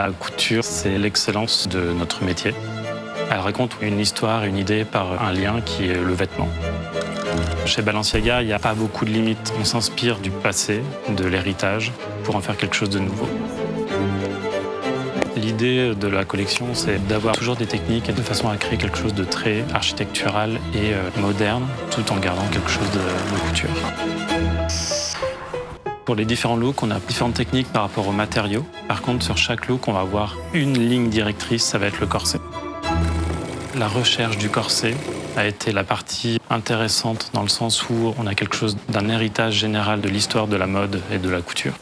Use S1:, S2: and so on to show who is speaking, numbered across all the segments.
S1: La couture, c'est l'excellence de notre métier. Elle raconte une histoire, une idée par un lien qui est le vêtement. Chez Balenciaga, il n'y a pas beaucoup de limites. On s'inspire du passé, de l'héritage, pour en faire quelque chose de nouveau. L'idée de la collection, c'est d'avoir toujours des techniques de façon à créer quelque chose de très architectural et moderne, tout en gardant quelque chose de couture. Pour les différents looks, on a différentes techniques par rapport aux matériaux. Par contre, sur chaque look, on va avoir une ligne directrice, ça va être le corset. La recherche du corset a été la partie intéressante dans le sens où on a quelque chose d'un héritage général de l'histoire de la mode et de la couture.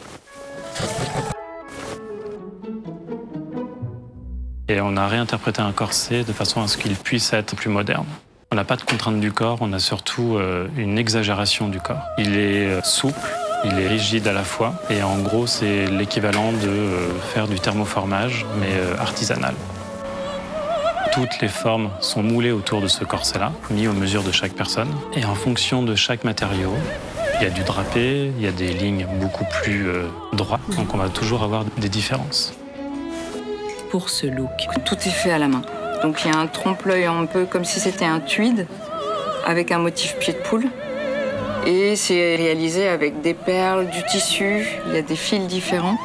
S1: Et on a réinterprété un corset de façon à ce qu'il puisse être plus moderne. On n'a pas de contrainte du corps, on a surtout une exagération du corps. Il est souple, il est rigide à la fois, et en gros, c'est l'équivalent de faire du thermoformage, mais artisanal. Toutes les formes sont moulées autour de ce corset-là, mis aux mesures de chaque personne. Et en fonction de chaque matériau, il y a du drapé, il y a des lignes beaucoup plus droites, donc on va toujours avoir des différences.
S2: Pour ce look, tout est fait à la main. Donc il y a un trompe-l'œil un peu comme si c'était un tweed, avec un motif pied de poule. Et c'est réalisé avec des perles, du tissu, il y a des fils différents.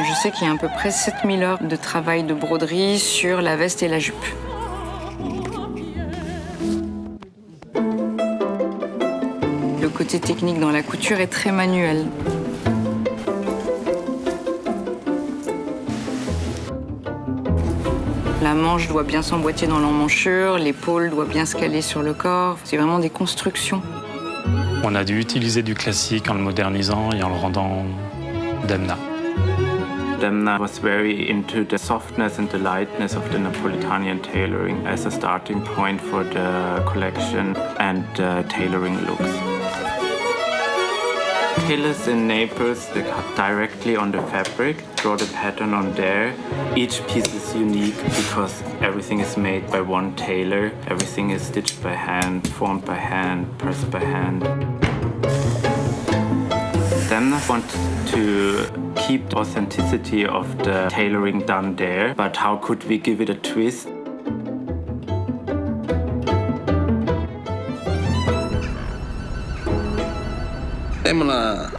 S2: Je sais qu'il y a à peu près 7000 heures de travail de broderie sur la veste et la jupe. Le côté technique dans la couture est très manuel. La manche doit bien s'emboîter dans l'emmanchure, l'épaule doit bien se caler sur le corps. C'est vraiment des constructions.
S1: On a dû utiliser du classique en le modernisant et en le rendant Demna.
S3: Demna was very into the softness and the lightness of the Neapolitan tailoring as a starting point for the collection and tailoring looks. Tailors in Naples, they cut directly on the fabric, draw the pattern on there. Each piece is unique because everything is made by one tailor. Everything is stitched by hand, formed by hand, pressed by hand. Demna wanted to keep the authenticity of the tailoring done there, but how could we give it a twist?
S4: Demna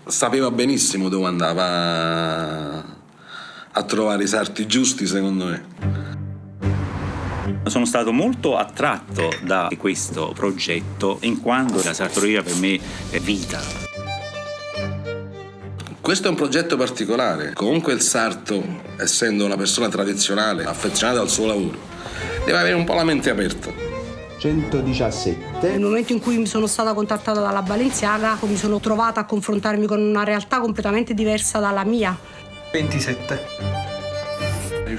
S4: sapeva benissimo dove andava a trovare i sarti giusti, secondo me.
S5: Sono stato molto attratto da questo progetto, in quanto la sartoria per me è vita.
S4: Questo è un progetto particolare. Comunque il sarto, essendo una persona tradizionale, affezionata al suo lavoro, deve avere un po' la mente aperta.
S6: 117. Nel momento in cui mi sono stata contattata dalla Balenciaga, mi sono trovata a confrontarmi con una realtà completamente diversa dalla mia.
S7: 27.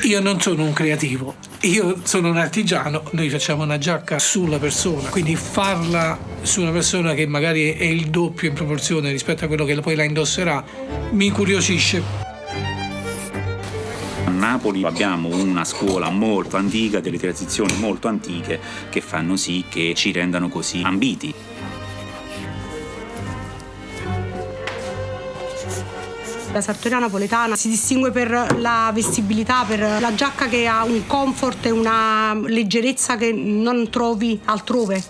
S7: Io non sono un creativo, io sono un artigiano. Noi facciamo una giacca sulla persona, quindi farla su una persona che magari è il doppio in proporzione rispetto a quello che poi la indosserà mi incuriosisce.
S5: A Napoli abbiamo una scuola molto antica, delle tradizioni molto antiche che fanno sì che ci rendano così ambiti.
S6: La sartoria napoletana si distingue per la vestibilità, per la giacca che ha un comfort e una leggerezza che non trovi altrove.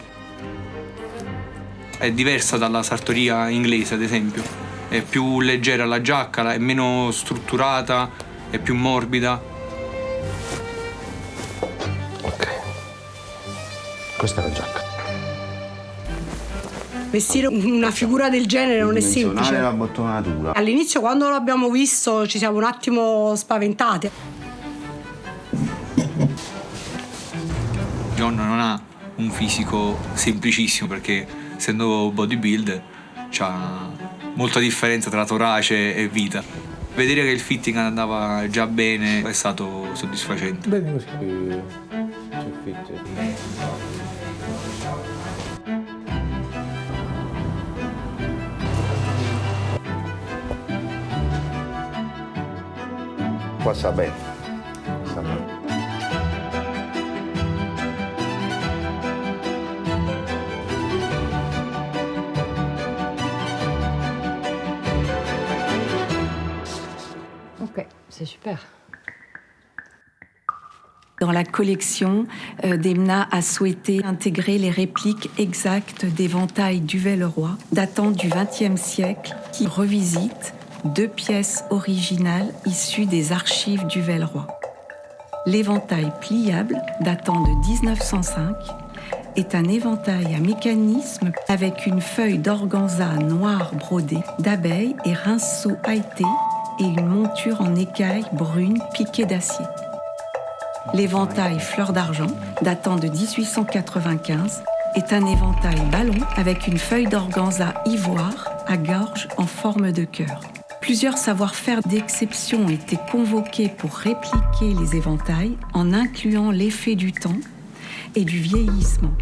S8: È diversa dalla sartoria inglese, ad esempio. È più leggera la giacca, è meno strutturata, è più morbida.
S9: Ok. Questa è la giacca.
S6: Vestire una figura del genere non è semplice.
S9: La bottonatura.
S6: All'inizio, quando l'abbiamo visto, ci siamo un attimo spaventati.
S8: John non ha un fisico semplicissimo perché, essendo bodybuilder, c'ha molta differenza tra torace e vita. Vedere che il fitting andava già bene è stato soddisfacente.
S9: Bene così. C'è fitting. Qua sta bene. Sta bene.
S10: Ok, c'est super. Dans la collection, Demna a souhaité intégrer les répliques exactes d'éventails Duvelleroy datant du XXe siècle qui revisitent 2 pièces originales issues des archives Duvelleroy. L'éventail pliable datant de 1905 est un éventail à mécanisme avec une feuille d'organza noire brodée d'abeilles et rinceaux pailletés et une monture en écaille brune piquée d'acier. L'éventail fleur d'argent, datant de 1895, est un éventail ballon avec une feuille d'organza ivoire à gorge en forme de cœur. Plusieurs savoir-faire d'exception ont été convoqués pour répliquer les éventails en incluant l'effet du temps et du vieillissement.